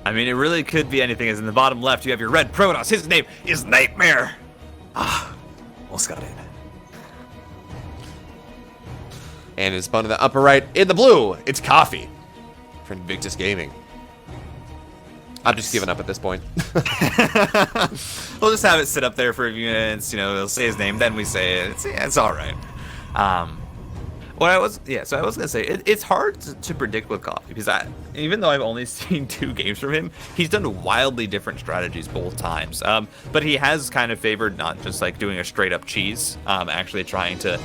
I mean, it really could be anything. As in the bottom left, you have your red Protoss. His name is Nightmare. Almost got it. And his opponent in the upper right, in the blue, it's Coffee for Invictus Gaming. I'm just giving up at this point. We'll just have it sit up there for a few minutes. You know, they'll say his name, then we say it. It's all right. So I was gonna say it's hard to predict with Coffee because even though I've only seen 2 games from him, he's done wildly different strategies both times. But he has kind of favored not just like doing a straight up cheese, actually trying to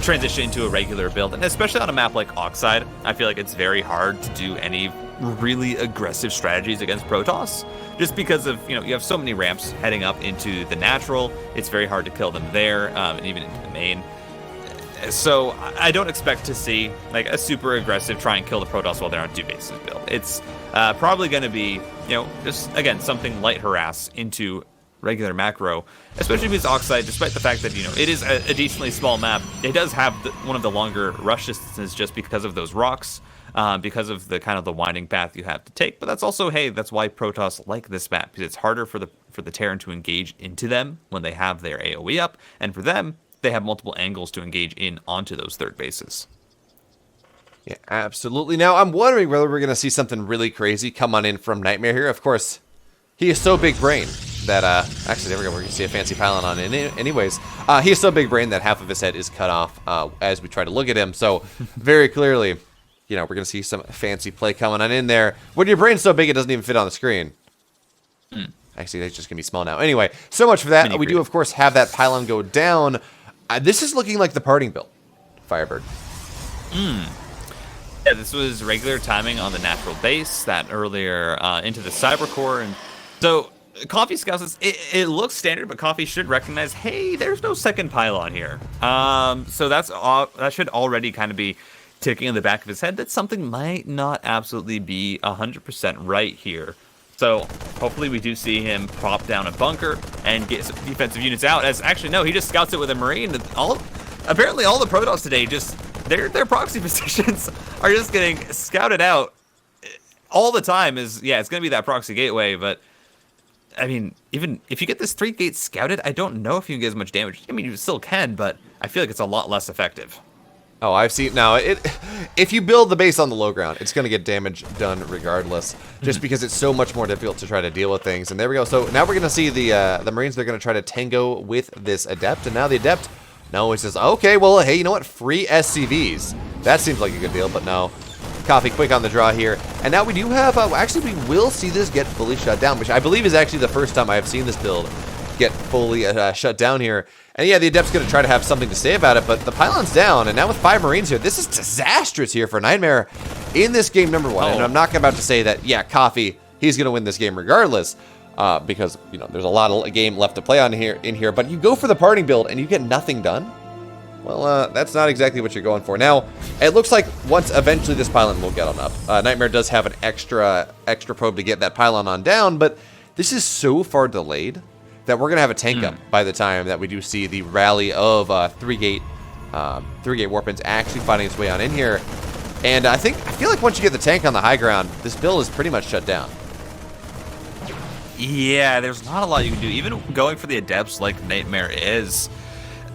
transition into a regular build, and especially on a map like Oxide, I feel like it's very hard to do any really aggressive strategies against Protoss, just because of you have so many ramps heading up into the natural. It's very hard to kill them there, and even into the main. So I don't expect to see like a super aggressive try and kill the Protoss while they're on 2 bases build. It's probably going to be just again something light harass into regular macro, especially because Oxide, despite the fact that it is a decently small map, it does have one of the longer rush distances just because of those rocks, because of the kind of the winding path you have to take. But that's also that's why Protoss like this map, because it's harder for the Terran to engage into them when they have their AoE up, and for them, they have multiple angles to engage in onto those third bases. Yeah, absolutely. Now, I'm wondering whether we're going to see something really crazy come on in from Nightmare here. Of course, he is so big brain that, actually, there we go. We're going to see a fancy pylon on it anyways. He is so big brain that half of his head is cut off as we try to look at him. So, very clearly, we're going to see some fancy play coming on in there. When your brain's so big, it doesn't even fit on the screen. Actually, that's just going to be small now. Anyway, so much for that. We do, of course, have that pylon go down. This is looking like the parting build, FireBird. Yeah, this was regular timing on the natural base, that earlier into the cyber core, and so Coffee scouts. It looks standard, but Coffee should recognize, hey, there's no second pylon here. So that should already kind of be ticking in the back of his head that something might not absolutely be 100% right here. So hopefully we do see him prop down a bunker and get some defensive units out. Actually, no, he just scouts it with a Marine. Apparently all the Protoss today, just their proxy positions are just getting scouted out all the time. It's going to be that proxy gateway. But I mean, even if you get this 3 gates scouted, I don't know if you can get as much damage. I mean, you still can, but I feel like it's a lot less effective. Oh, I've seen now. If you build the base on the low ground, it's going to get damage done regardless, just because it's so much more difficult to try to deal with things. And there we go. So now we're going to see the Marines. They're going to try to tango with this Adept, and now the Adept, no, he says, okay, well, hey, you know what? Free SCVs. That seems like a good deal, but no. Coffee quick on the draw here, and now we do have. Actually, we will see this get fully shut down, which I believe is actually the first time I have seen this build get fully shut down here. And yeah, the Adept's going to try to have something to say about it, but the pylon's down, and now with 5 Marines here, this is disastrous here for Nightmare in this game number 1. And I'm not about to say that, yeah, Coffee, he's going to win this game regardless, because, there's a lot of game left to play on in here, but you go for the parting build and you get nothing done? Well, that's not exactly what you're going for. Now, it looks like once eventually this pylon will get on up. Nightmare does have an extra probe to get that pylon on down, but this is so far delayed that we're going to have a tank up by the time that we do see the rally of 3-gate Warpins actually fighting its way on in here. And I feel like once you get the tank on the high ground, this build is pretty much shut down. Yeah, there's not a lot you can do. Even going for the Adepts like Nightmare is,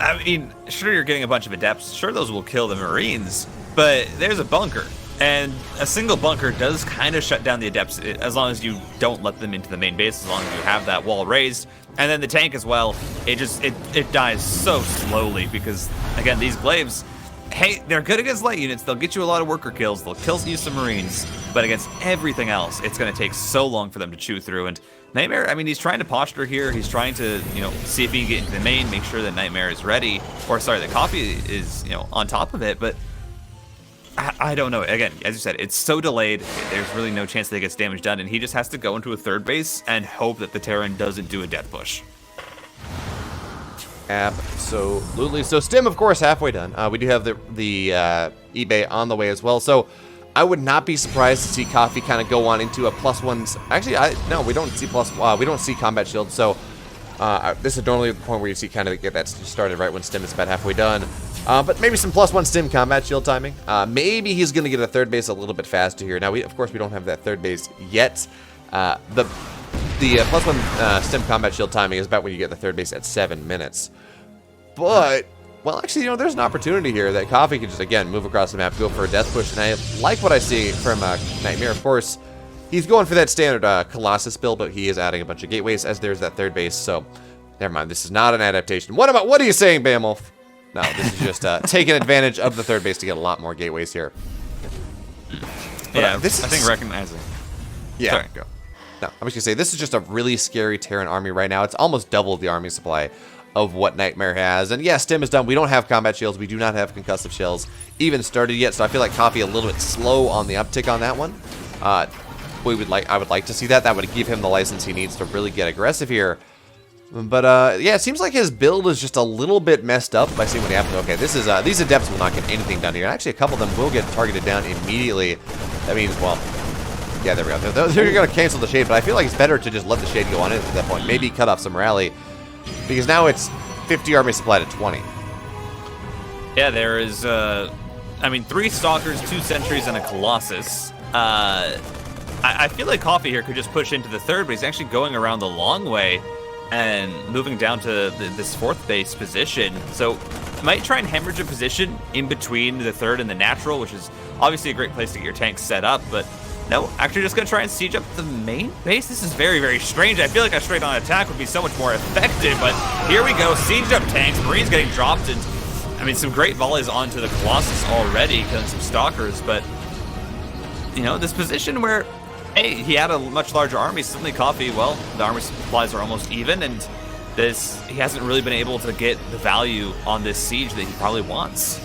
I mean, sure, you're getting a bunch of Adepts. Sure, those will kill the Marines, but there's a bunker. And a single bunker does kind of shut down the Adepts as long as you don't let them into the main base, as long as you have that wall raised. And then the tank as well, it dies so slowly because, again, these Glaives, hey, they're good against light units. They'll get you a lot of worker kills. They'll kill you some Marines. But against everything else, it's going to take so long for them to chew through. And Nightmare, I mean, he's trying to posture here. He's trying to, see if he can get into the main, make sure that Nightmare is ready. Or, sorry, that Coffee is, on top of it. But I don't know. Again, as you said, it's so delayed. There's really no chance that it gets damage done, and he just has to go into a third base and hope that the Terran doesn't do a death push. Absolutely. So Stim, of course, halfway done. We do have the eBay on the way as well. So I would not be surprised to see Coffee kind of go on into a +1s. Actually, no, we don't see we don't see combat shield. So this is normally the point where you see kind of get that started right when Stim is about halfway done. But maybe some +1 stim combat shield timing. Maybe he's going to get a third base a little bit faster here. Now, of course, we don't have that third base yet. The +1 stim combat shield timing is about when you get the third base at 7 minutes. But, well, actually, there's an opportunity here that Coffee can just, again, move across the map, go for a death push. And I like what I see from Nightmare. Of course, he's going for that standard Colossus build, but he is adding a bunch of gateways as there's that third base. So, never mind. This is not an adaptation. What are you saying, BeoMulf? No, this is just taking advantage of the third base to get a lot more gateways here. But, yeah, I think recognizing. Yeah. Sorry, go. No, I was going to say, this is just a really scary Terran army right now. It's almost double the army supply of what Nightmare has. And yeah, Stim is done. We don't have combat shields. We do not have concussive shells even started yet. So I feel like Coffee a little bit slow on the uptick on that one. I would like to see that. That would give him the license he needs to really get aggressive here. But yeah, it seems like his build is just a little bit messed up by seeing what happens. Okay, these adepts will not get anything done here. Actually, a couple of them will get targeted down immediately. That means, well, yeah, there we go. They're going to cancel the shade, but I feel like it's better to just let the shade go on in at that point. Maybe cut off some rally, because now it's 50 army supply to 20. Yeah, there is, I mean, 3 Stalkers, 2 Sentries, and a Colossus. I feel like Coffee here could just push into the third, but he's actually going around the long way and moving down to this 4th base position. So might try and hemorrhage a position in between the third and the natural, which is obviously a great place to get your tanks set up, but no, actually just going to try and siege up the main base. This is very, very strange. I feel like a straight-on attack would be so much more effective, but here we go. Sieged up tanks. Marines getting dropped, and I mean, some great volleys onto the Colossus already, killing some Stalkers, but this position where, hey, he had a much larger army. Suddenly Coffee, well, the army supplies are almost even, and he hasn't really been able to get the value on this siege that he probably wants.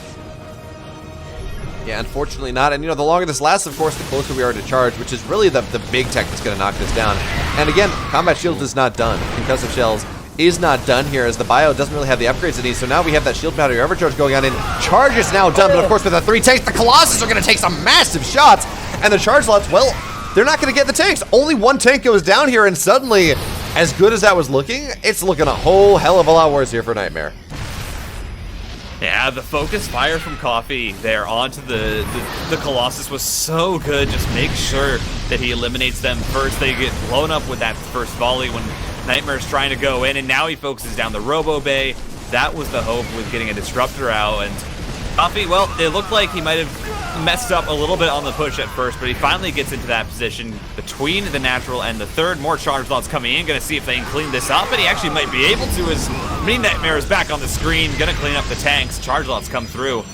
Yeah, unfortunately not. And, the longer this lasts, of course, the closer we are to charge, which is really the big tech that's going to knock this down. And again, combat shields is not done. Concussive shells is not done here, as the bio doesn't really have the upgrades it needs. So now we have that shield battery overcharge going on in. Charge is now done, but of course with the 3 tanks, the Colossus are going to take some massive shots. And the charge lots, well, they're not going to get the tanks. Only 1 tank goes down here, and suddenly, as good as that was looking, it's looking a whole hell of a lot worse here for Nightmare. Yeah, the focus fire from Coffee there onto the Colossus was so good. Just make sure that he eliminates them first. They get blown up with that first volley when Nightmare's trying to go in, and now he focuses down the Robo Bay. That was the hope with getting a Disruptor out, and Coffee, well, it looked like he might have messed up a little bit on the push at first, but he finally gets into that position between the natural and the third. More charge lots coming in, gonna see if they can clean this up, and he actually might be able to, as Mini Nightmare is back on the screen, gonna clean up the tanks. Charge lots come through,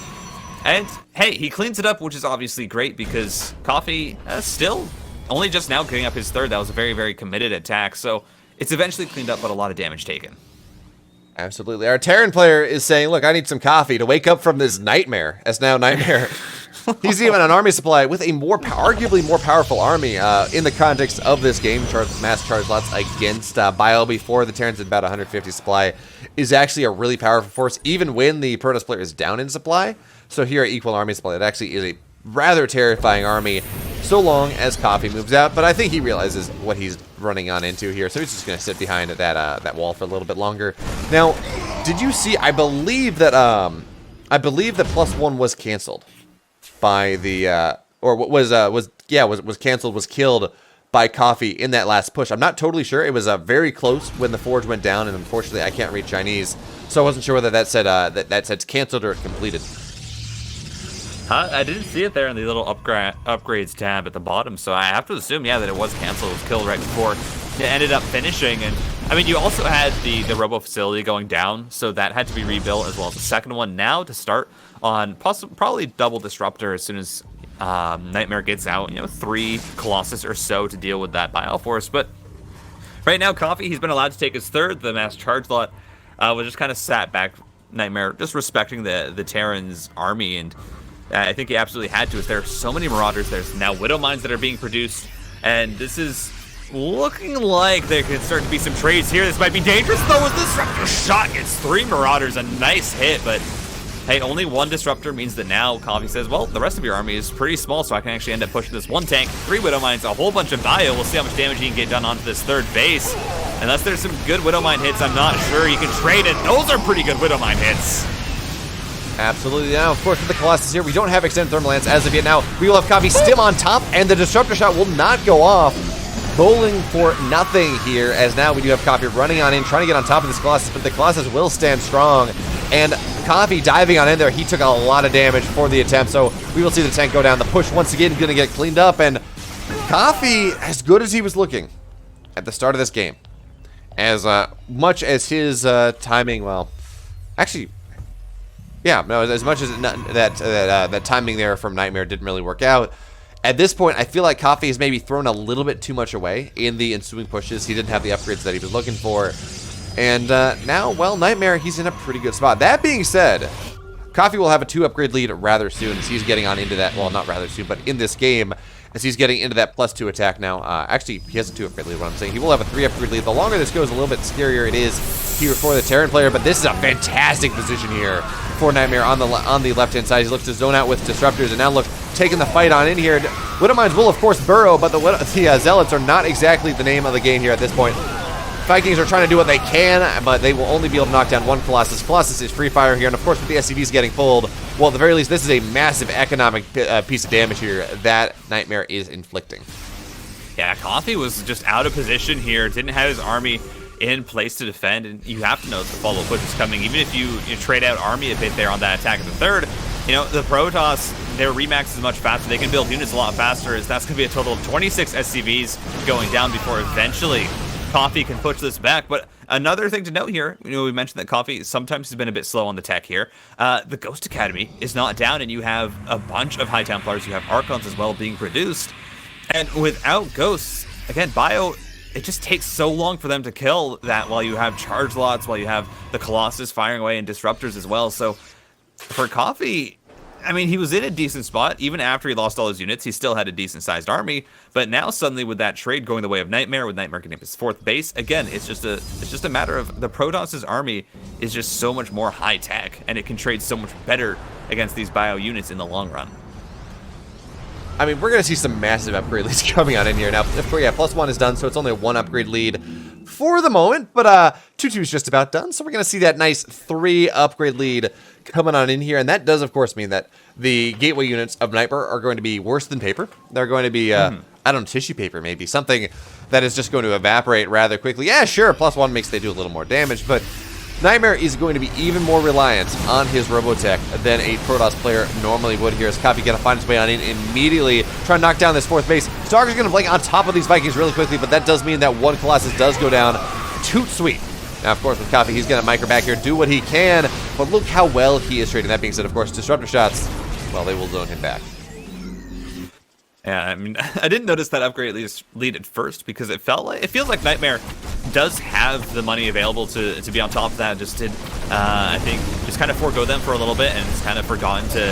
and hey, he cleans it up, which is obviously great because Coffee still only just now getting up his third. That was a very, very committed attack, so it's eventually cleaned up, but a lot of damage taken. Absolutely. Our Terran player is saying, look, I need some coffee to wake up from this nightmare. As now Nightmare, he's even an army supply with a arguably more powerful army in the context of this game. Mass charge lots against Bio before the Terrans at about 150 supply is actually a really powerful force, even when the Protoss player is down in supply. So here at equal army supply, it actually is a rather terrifying army, so long as Coffee moves out. But I think he realizes what he's running on into here, so he's just going to sit behind that wall for a little bit longer. Now, did you see? I believe that +1 was canceled by the or what was canceled, was killed by Coffee in that last push. I'm not totally sure. It was very close when the forge went down, and unfortunately I can't read Chinese, so I wasn't sure whether that said that said canceled or completed. I didn't see it there in the little upgrades tab at the bottom, so I have to assume, yeah, that it was canceled. It was killed right before it ended up finishing. And I mean, you also had the Robo facility going down, so that had to be rebuilt, as well as the second one now to start on probably double Disruptor as soon as Nightmare gets out. 3 Colossus or so to deal with that Bioforce. But right now, Coffee, he's been allowed to take his third. The mass charge lot was just kind of sat back. Nightmare just respecting the Terran's army, and I think he absolutely had to, as there are so many Marauders. There's now Widow Mines that are being produced, and this is looking like there can start to be some trades here. This might be dangerous, though, as the Disruptor shot gets 3 Marauders. A nice hit, but hey, only 1 Disruptor means that now Coffee says, well, the rest of your army is pretty small, so I can actually end up pushing this 1 tank, 3 Widow Mines, a whole bunch of bio. We'll see how much damage he can get done onto this third base. Unless there's some good Widow Mine hits, I'm not sure you can trade it. Those are pretty good Widow Mine hits. Absolutely. Now, of course, with the Colossus here, we don't have extended thermal lance as of yet. Now, we will have Coffee still on top, and the Disruptor shot will not go off. Bowling for nothing here, as now we do have Coffee running on in, trying to get on top of this Colossus, but the Colossus will stand strong. And Coffee diving on in there, he took a lot of damage for the attempt, so we will see the tank go down. The push once again going to get cleaned up, and Coffee, as good as he was looking at the start of this game, as much as his timing, well, actually, yeah, no, as much as that timing there from Nightmare didn't really work out. At this point, I feel like Coffee has maybe thrown a little bit too much away in the ensuing pushes. He didn't have the upgrades that he was looking for. And now, well, Nightmare, he's in a pretty good spot. That being said, Coffee will have a 2 upgrade lead rather soon as he's getting on into that, well, not rather soon, but in this game, as he's getting into that +2 attack now. Actually, he has a 2 upgrade lead, what I'm saying. He will have a 3 upgrade lead. The longer this goes, a little bit scarier it is here for the Terran player, but this is a fantastic position here for Nightmare on the left-hand side. He looks to zone out with Disruptors, and now look, taking the fight on in here. Widowmines will, of course, burrow, but the Zealots are not exactly the name of the game here at this point. Vikings are trying to do what they can, but they will only be able to knock down one Colossus. Colossus is free fire here, and of course with the SCVs getting pulled, well, at the very least, this is a massive economic piece of damage here that Nightmare is inflicting. Yeah, Coffee was just out of position here, didn't have his army in place to defend, and you have to know that the follow push is coming. Even if you trade out army a bit there on that attack at the third, you know, the Protoss, their remax is much faster. They can build units a lot faster, as that's going to be a total of 26 SCVs going down before eventually Coffee can push this back. But another thing to note here, you know, we mentioned that Coffee sometimes has been a bit slow on the tech here. The Ghost Academy is not down, and you have a bunch of High Templars. You have Archons as well being produced. And without Ghosts, again, Bio, it just takes so long for them to kill that while you have charge lots, while you have the Colossus firing away and Disruptors as well. So for Coffee, I mean, he was in a decent spot. Even after he lost all his units, he still had a decent-sized army. But now suddenly with that trade going the way of Nightmare, with Nightmare getting his 4th base, again, it's just a matter of the Protoss's army is just so much more high-tech, and it can trade so much better against these Bio units in the long run. I mean, we're going to see some massive upgrade leads coming on in here. Now, of course, yeah, +1 is done, so it's only a 1 upgrade lead for the moment, but 2-2 is just about done, so we're going to see that nice 3 upgrade lead coming on in here, and that does, of course, mean that the gateway units of Nightmare are going to be worse than paper. They're going to be, I don't know, tissue paper, maybe. Something that is just going to evaporate rather quickly. Yeah, sure, +1 makes they do a little more damage, but Nightmare is going to be even more reliant on his Robotech than a Protoss player normally would here, as Coffee going to find his way on in immediately, try to knock down this 4th base. Stalker's going to blink on top of these Vikings really quickly, but that does mean that 1 Colossus does go down. Toot sweet. Now, of course, with Coffee, he's going to micro back here, do what he can, but look how well he is trading. That being said, of course, Disruptor shots, well, they will zone him back. Yeah, I mean, I didn't notice that upgrade lead at first, because it feels like Nightmare does have the money available to be on top of that. Just did, I think, just kind of forego them for a little bit, and it's kind of forgotten to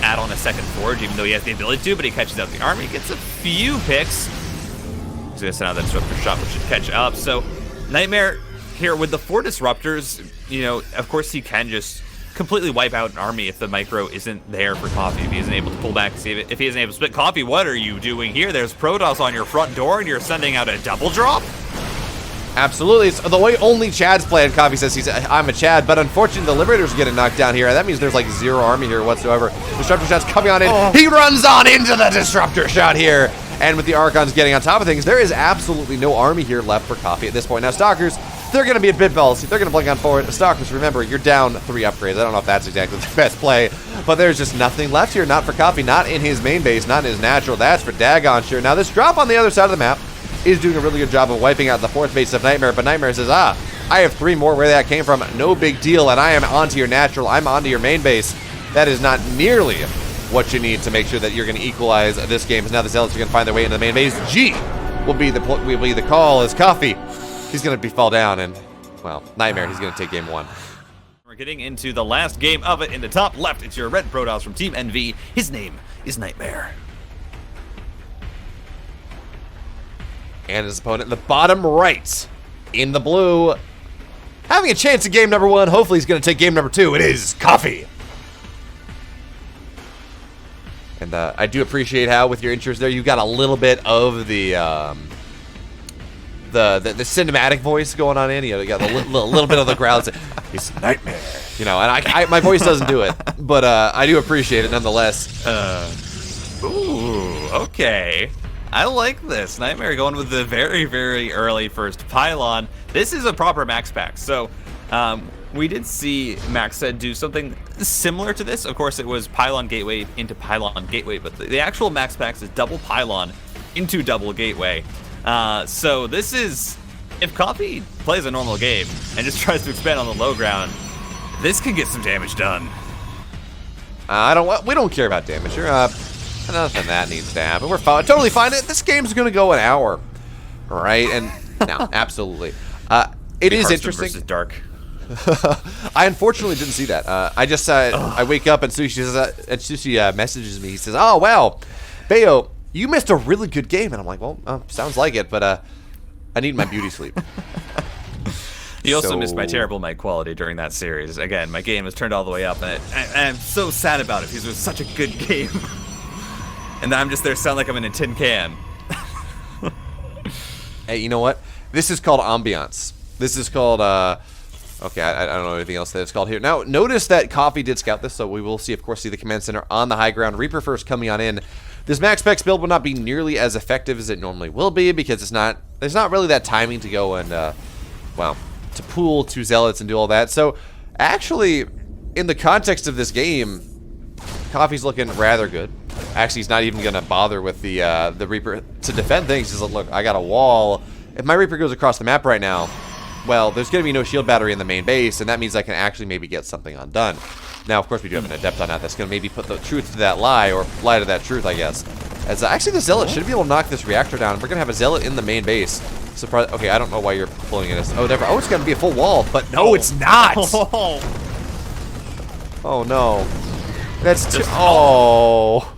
add on a second forge, even though he has the ability to, but he catches out the army, gets a few picks. He's going to send out that Disruptor shot, which should catch up. So, Nightmare here with the 4 Disruptors, you know, of course he can just completely wipe out an army if the micro isn't there for Coffee, if he isn't able to pull back, see if he isn't able to split. Coffee, what are you doing here? There's Protoss on your front door and you're sending out a double drop? Absolutely. It's the way only Chad's playing. Coffee says I'm a Chad, but unfortunately the Liberator's getting knocked down here. That means there's like 0 army here whatsoever. Disruptor shot's coming on in. He runs on into the Disruptor shot here. And with the Archons getting on top of things, there is absolutely no army here left for Coffee at this point. Now, Stalkers, they're going to be a bit ballsy. They're going to blink on forward. Stalkers, remember, you're down 3 upgrades. I don't know if that's exactly the best play, but there's just nothing left here. Not for Coffee, not in his main base, not in his natural. That's for Dagon, sure. Now, this drop on the other side of the map is doing a really good job of wiping out the 4th base of Nightmare, but Nightmare says, I have 3 more where that came from. No big deal, and I am onto your natural. I'm onto your main base. That is not nearly what you need to make sure that you're going to equalize this game. Now the Zealots are going to find their way into the main base. G will be the call as Coffee. He's going to fall down, and, well, Nightmare, he's going to take game 1. We're getting into the last game of it. In the top left, it's your red Protoss from Team NV. His name is Nightmare. And his opponent in the bottom right, in the blue, having a chance at game number 1. Hopefully he's going to take game number 2. It is Coffee. And I do appreciate how, with your interest there, you got a little bit of the the cinematic voice going on in. You know, you got a little bit of the growls. It's a nightmare. You know, and I my voice doesn't do it, but I do appreciate it nonetheless. Ooh, okay. I like this. Nightmare going with the very, very early first pylon. This is a proper max pack. So we did see Maxed do something similar to this. Of course, it was pylon gateway into pylon gateway, but the actual max packs is double pylon into double gateway. So this is, if Coffee plays a normal game and just tries to expand on the low ground, this can get some damage done. We don't care about damage here. Nothing that needs to happen. We're fine, totally fine. This game's gonna go an hour, right? And no, absolutely. It is interesting. Versus Dark. I unfortunately didn't see that. I just I wake up and Sushi messages me. He says, "Oh wow, Beo, you missed a really good game." And I'm like, "Well, sounds like it, but I need my beauty sleep." You also missed my terrible mic quality during that series. Again, my game was turned all the way up, and I'm so sad about it because it was such a good game. And I'm just there, sound like I'm in a tin can. Hey, you know what? This is called ambiance. This is called, okay, I don't know anything else that it's called here. Now, notice that Coffee did scout this, so we will see, of course, the command center on the high ground. Reaper first coming on in. This max specs build will not be nearly as effective as it normally will be because there's not really that timing to go and, well, to pool two zealots and do all that. So, actually, in the context of this game, Coffee's looking rather good. Actually, he's not even going to bother with the Reaper to defend things. He's like, look, I got a wall. If my Reaper goes across the map right now, well, there's going to be no shield battery in the main base, and that means I can actually maybe get something undone. Now, of course, we do have an Adept on that that's going to maybe put the truth to that lie, or lie to that truth, I guess. As actually, the Zealot should be able to knock this reactor down. We're going to have a Zealot in the main base. Surprise! Okay, I don't know why you're pulling it. Oh, never. Oh, it's going to be a full wall, but no, it's not. Oh no. That's too. Oh.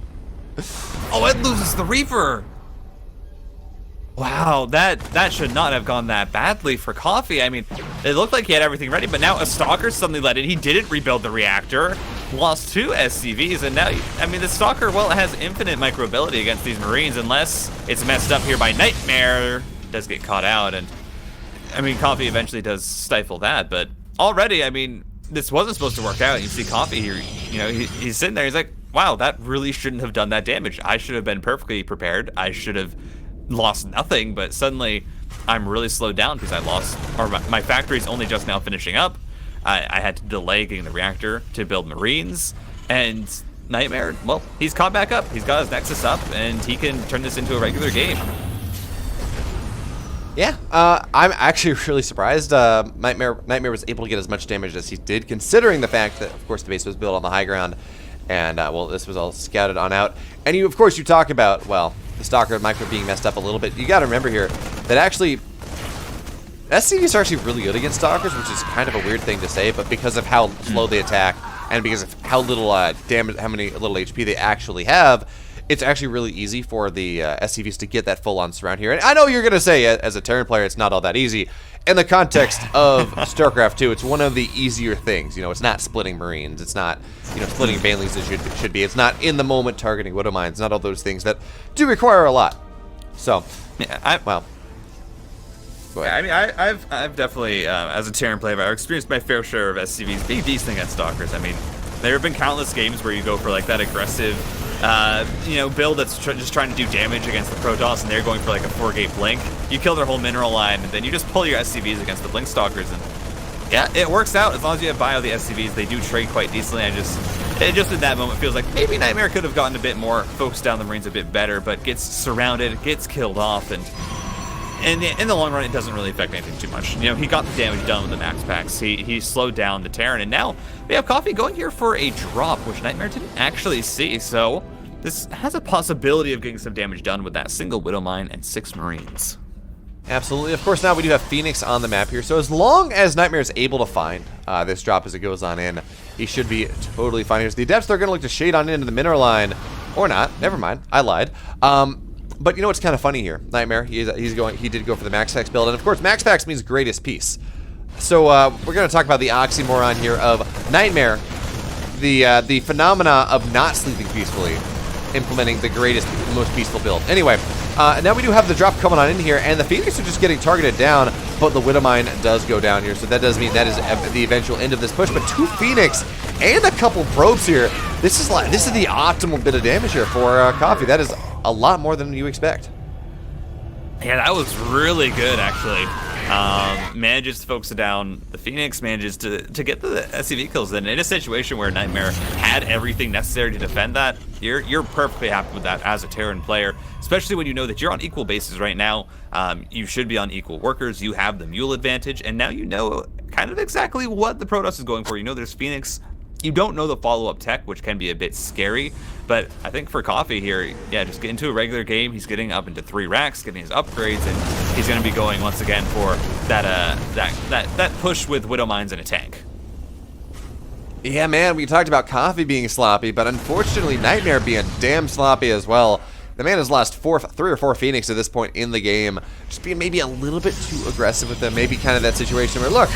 Oh, it loses the Reaper. Wow, that should not have gone that badly for Coffee. I mean, it looked like he had everything ready, but now a Stalker suddenly let in. He didn't rebuild the reactor, lost 2 SCVs, and now, I mean, the Stalker, well, it has infinite microability against these Marines, unless it's messed up here by Nightmare. Does get caught out, and I mean, Coffee eventually does stifle that, but already, I mean, this wasn't supposed to work out. You see Coffee here, you know, he's sitting there, he's like, wow, that really shouldn't have done that damage. I should have been perfectly prepared. I should have lost nothing, but suddenly I'm really slowed down because I lost, or my factory's only just now finishing up. I had to delay getting the reactor to build Marines, and Nightmare, well, he's caught back up. He's got his Nexus up, and he can turn this into a regular game. Yeah, I'm actually really surprised Nightmare was able to get as much damage as he did, considering the fact that, of course, the base was built on the high ground, and, well, this was all scouted on out. And, of course, you talk about, well, the Stalker micro being messed up a little bit. You got to remember here that actually SCVs are actually really good against Stalkers, which is kind of a weird thing to say, but because of how slow they attack and because of how little damage, how many little HP they actually have, it's actually really easy for the SCVs to get that full-on surround here. And I know you're going to say, as a Terran player, it's not all that easy. In the context of StarCraft 2, it's one of the easier things. You know, it's not splitting Marines. It's not, you know, splitting Baneleys as it should be. It's not in-the-moment targeting Widow Mines. Not all those things that do require a lot. So, yeah, well. I mean, I've definitely, as a Terran player, I've experienced my fair share of SCVs being decent against Stalkers. I mean, there have been countless games where you go for, like, that aggressive, you know, build that's just trying to do damage against the Protoss, and they're going for, like, a 4-gate blink. You kill their whole mineral line, and then you just pull your SCVs against the blink Stalkers, and yeah, it works out. As long as you have bio the SCVs, they do trade quite decently. It just in that moment feels like maybe Nightmare could have gotten a bit more, focused down the Marines a bit better, but gets surrounded, gets killed off, and in the long run, it doesn't really affect anything too much. You know, he got the damage done with the max packs. He slowed down the Terran, and now we have Coffee going here for a drop, which Nightmare didn't actually see, so this has a possibility of getting some damage done with that single Widow Mine and 6 Marines. Absolutely. Of course, now we do have Phoenix on the map here, so as long as Nightmare is able to find this drop as it goes on in, he should be totally fine here. So the Adepts are going to look to shade on into the mineral line, or not. Never mind. I lied. But you know what's kind of funny here? Nightmare, he did go for the Max Packs build, and of course Max Packs means greatest piece. So we're going to talk about the oxymoron here of Nightmare, the phenomena of not sleeping peacefully, implementing the greatest, most peaceful build. Anyway, Now we do have the drop coming on in here, and the Phoenix are just getting targeted down, but the Widowmine does go down here, so that does mean that is the eventual end of this push. But 2 Phoenix and a couple probes here. This is the optimal bit of damage here for Coffee. That is a lot more than you expect. Yeah, that was really good, actually. Manages to focus down the Phoenix, manages to get the SCV kills. Then in a situation where Nightmare had everything necessary to defend that, you're perfectly happy with that as a Terran player, especially when you know that you're on equal bases right now. You should be on equal workers. You have the mule advantage, and now you know kind of exactly what the Protoss is going for. You know there's Phoenix. You don't know the follow-up tech, which can be a bit scary, but I think for Coffee here, yeah, just get into a regular game. He's getting up into 3 racks, getting his upgrades, and he's going to be going once again for that push with Widow Mines and a tank. Yeah, man, we talked about Coffee being sloppy, but unfortunately Nightmare being damn sloppy as well. The man has lost 3 or 4 Phoenix at this point in the game. Just being maybe a little bit too aggressive with them. Maybe kind of that situation where, look,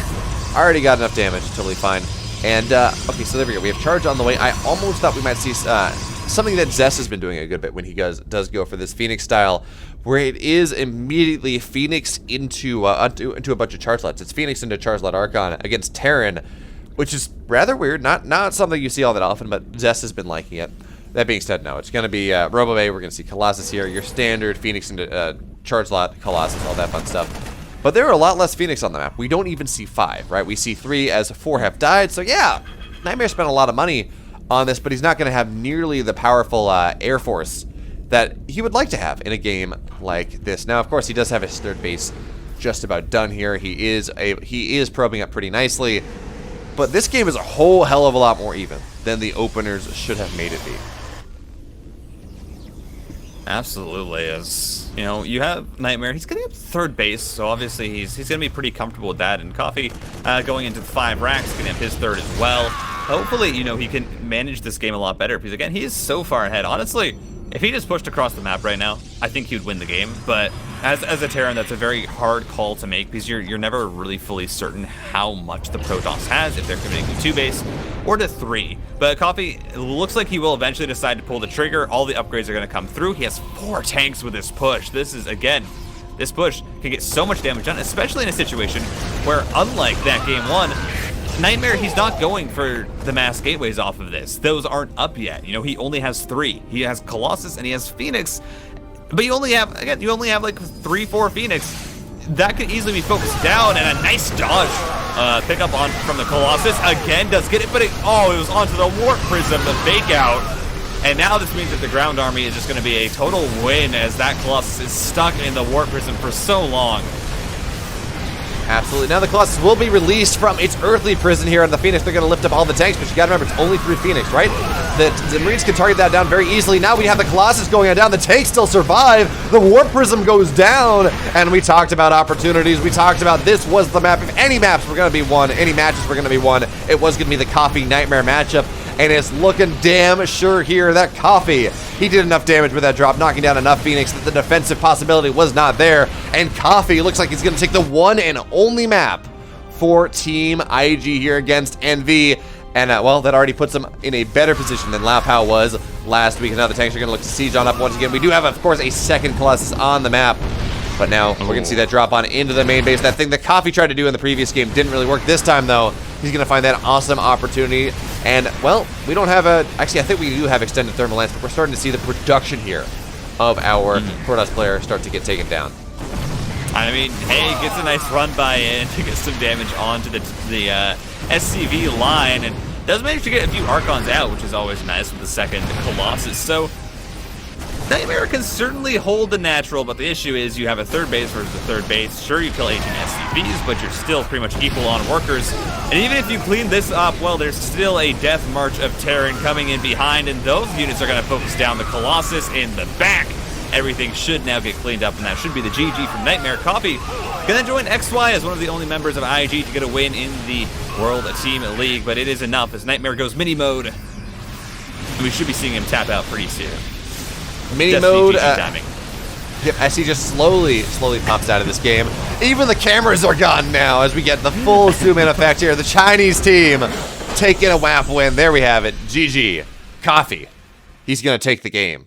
I already got enough damage, totally fine. And, okay, so there we go. We have charge on the way. I almost thought we might see something that Zess has been doing a good bit when he does go for this Phoenix style, where it is immediately Phoenix into a bunch of charge slots. It's Phoenix into charge slot Archon against Terran, which is rather weird. Not something you see all that often, but Zess has been liking it. That being said, no, it's going to be Robo Bay. We're going to see Colossus here. Your standard Phoenix into charge slot, Colossus, all that fun stuff. But there are a lot less Phoenix on the map. We don't even see 5, right? We see 3 as 4 have died. So yeah, Nightmare spent a lot of money on this, but he's not going to have nearly the powerful Air Force that he would like to have in a game like this. Now, of course, he does have his 3rd base just about done here. He is probing up pretty nicely. But this game is a whole hell of a lot more even than the openers should have made it be. Absolutely, as you know, you have Nightmare. He's getting up to 3rd base, so obviously he's going to be pretty comfortable with that. And Coffee going into 5 racks, getting up his 3rd as well. Hopefully, you know, he can manage this game a lot better because again, he is so far ahead. Honestly, if he just pushed across the map right now, I think he would win the game. But as a Terran, that's a very hard call to make because you're never really fully certain how much the Protoss has, if they're committing to 2 base or to 3. But Coffee looks like he will eventually decide to pull the trigger. All the upgrades are going to come through. He has 4 tanks with this push. This is, again, this push can get so much damage done, especially in a situation where, unlike that game 1, Nightmare, he's not going for the mass gateways off of this. Those aren't up yet. You know, he only has 3. He has Colossus and he has Phoenix. But you only have like 3-4 Phoenix. That could easily be focused down, and a nice dodge pick up on from the Colossus. Again, does get it, but it was onto the Warp Prism, the fake out. And now this means that the ground army is just going to be a total win as that Colossus is stuck in the Warp Prism for so long. Absolutely. Now the Colossus will be released from its earthly prison here on the Phoenix. They're going to lift up all the tanks, but you got to remember, it's only 3 Phoenix, right? The Marines can target that down very easily. Now we have the Colossus going on down. The tanks still survive. The Warp Prism goes down. And we talked about opportunities. We talked about this was the map. If any maps were going to be won, any matches were going to be won, it was going to be the Coffee Nightmare matchup. And it's looking damn sure here that Coffee, he did enough damage with that drop, knocking down enough Phoenix that the defensive possibility was not there. And Coffee looks like he's going to take the one and only map for Team IG here against NV. And, well, that already puts him in a better position than Lao Pao was last week. And now the tanks are going to look to siege on up once again. We do have, of course, a 2nd Colossus on the map. But now we're going to see that drop on into the main base. That thing that Coffee tried to do in the previous game didn't really work. This time, though, he's going to find that awesome opportunity. And, well, we don't have actually, I think we do have extended thermal lance, but we're starting to see the production here of our Protoss player start to get taken down. I mean, hey, gets a nice run by in to get some damage onto the SCV line, and does manage to get a few Archons out, which is always nice with the 2nd Colossus. So Nightmare can certainly hold the natural, but the issue is you have a 3rd base versus a 3rd base. Sure, you kill 18 SCVs, but you're still pretty much equal on workers. And even if you clean this up, well, there's still a death march of Terran coming in behind, and those units are going to focus down the Colossus in the back. Everything should now get cleaned up, and that should be the GG from Nightmare. Coffee gonna join XY as one of the only members of IG to get a win in the World Team League, but it is enough as Nightmare goes mini mode. And we should be seeing him tap out pretty soon. Mini mode. Yep, SC just slowly pops out of this game. Even the cameras are gone now as we get the full zoom in effect here. The Chinese team taking a WAP win. There we have it. GG. Coffee. He's gonna take the game.